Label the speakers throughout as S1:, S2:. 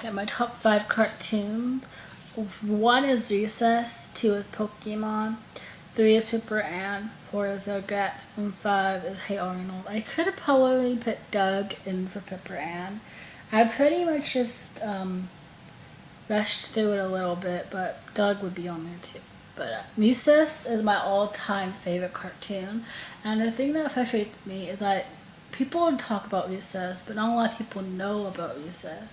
S1: Okay, my top 5 cartoons. 1 is Recess, 2 is Pokemon, 3 is Pepper Ann, 4 is Rugrats, and 5 is Hey Arnold. I could have probably put Doug in for Pepper Ann. I pretty much just rushed through it a little bit, but Doug would be on there too. But Recess is my all-time favorite cartoon, and the thing that frustrates me is that people talk about Recess, but not a lot of people know about Recess.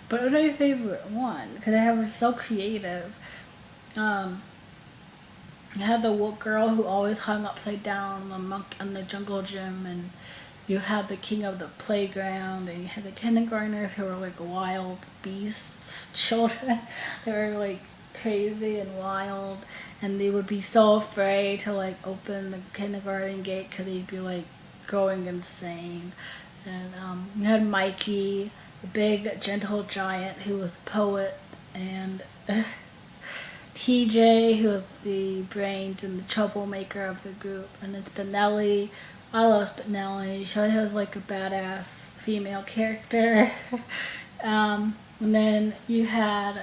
S1: But it's my favorite one because it was so creative. You had the girl who always hung upside down on the jungle gym, and you had the king of the playground, and you had the kindergartners who were like wild beasts, children. They were like crazy and wild, and they would be so afraid to like open the kindergarten gate because they'd be like going insane. And you had Mikey, the big gentle giant who was a poet, and TJ, who was the brains and the troublemaker of the group, and then Spinelli. I love Spinelli. She was like a badass female character. And then you had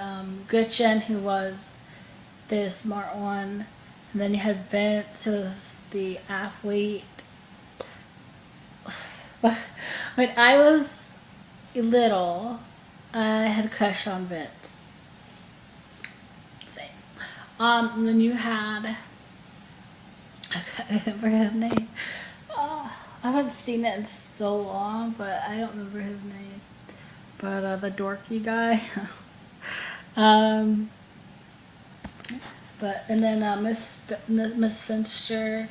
S1: Gretchen, who was the smart one, and then you had Vince, who was the athlete. When I was little, I had a crush on Vince. Same. And then you had, I can't remember his name. I haven't seen it in so long, but I don't remember his name. But the dorky guy. um, and then Miss Finster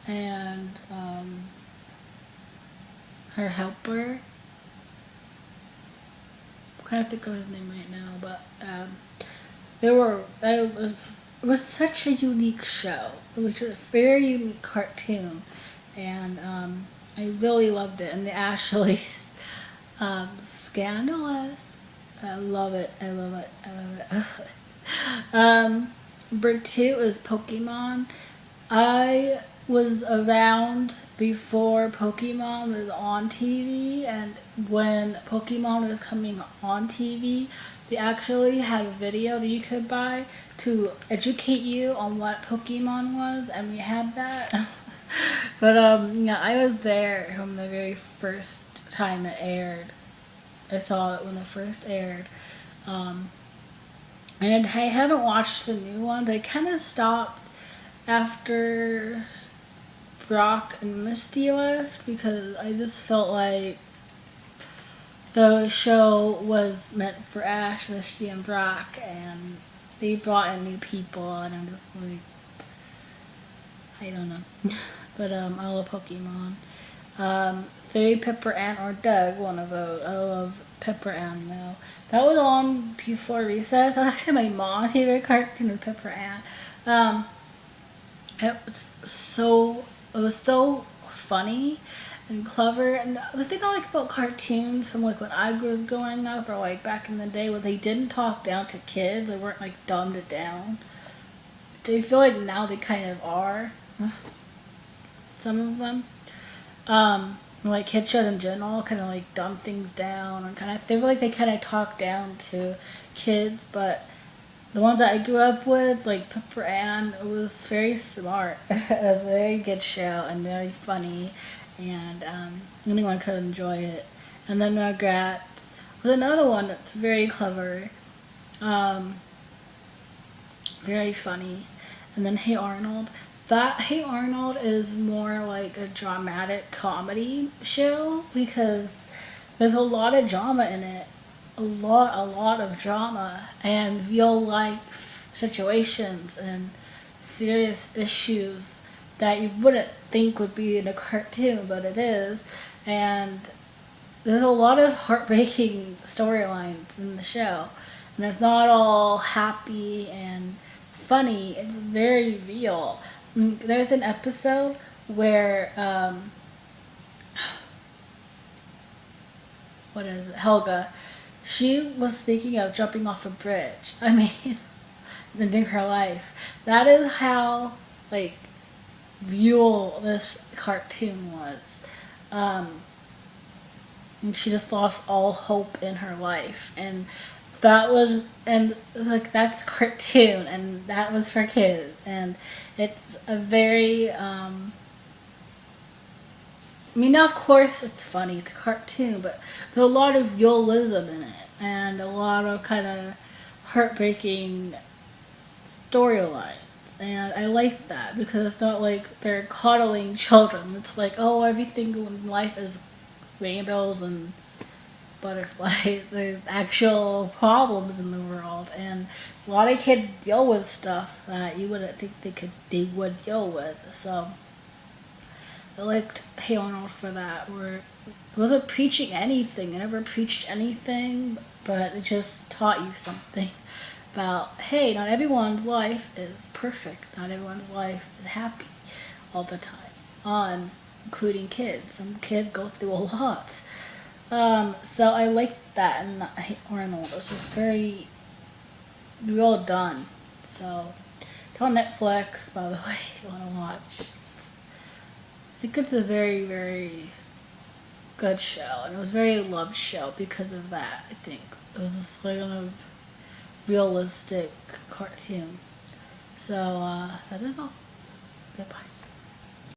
S1: and her helper. I'm trying to think of his name right now, but it was such a unique show. It was just a very unique cartoon, and I really loved it. And the Ashley, scandalous. I love it. I love it. I love it. Number 2 is Pokemon. I was around before Pokemon was on TV, and when Pokemon was coming on TV, they actually had a video that you could buy to educate you on what Pokemon was, and we had that. But yeah, I was there from the very first time it aired. I saw it when it first aired. And I haven't watched the new ones. I kind of stopped after Brock and Misty left because I just felt like the show was meant for Ash, Misty, and Brock, and they brought in new people, and I'm just like, I don't know. But I love Pokemon. 3, Pepper Ann or Doug, one of those. I love Pepper Ann though. That was on before Recess. That's actually my mom's favorite cartoon was Pepper Ann. It was so funny and clever. And the thing I like about cartoons from like when I was growing up or like back in the day was they didn't talk down to kids. They weren't like dumbed it down. Do you feel like now they kind of are? Some of them. Like kid shows in general kind of like dumb things down and kind of feel like they kind of talk down to kids, but the ones that I grew up with, like Pepper Ann, it was very smart. It was a very good show and very funny, and anyone could enjoy it. And then Rugrats was another one that's very clever, very funny. And then Hey Arnold. That Hey Arnold is more like a dramatic comedy show because there's a lot of drama in it. A lot of drama and real life situations and serious issues that you wouldn't think would be in a cartoon, but it is. And there's a lot of heartbreaking storylines in the show. And it's not all happy and funny, it's very real. There's an episode where what is it? Helga. She was thinking of jumping off a bridge. I mean, ending her life. That is how like real this cartoon was. and she just lost all hope in her life. And that was, and like, that's a cartoon, and that was for kids, and it's a very I mean, of course it's funny, it's a cartoon, but there's a lot of realism in it, and a lot of kind of heartbreaking storyline. And I like that because it's not like they're coddling children. It's like, oh, everything in life is rainbows and butterflies. There's actual problems in the world, and a lot of kids deal with stuff that you wouldn't think they would deal with. So I liked Hey Arnold for that. Where it wasn't preaching anything. It never preached anything, but it just taught you something about, hey, not everyone's life is perfect. Not everyone's life is happy all the time. Including kids. Some kids go through a lot. So I liked that, and Arnold. It was just very well done. So it's on Netflix, by the way, if you want to watch. I think it's a very, very good show, and it was a very loved show because of that. I think it was a kind of realistic cartoon. So that is all. Goodbye.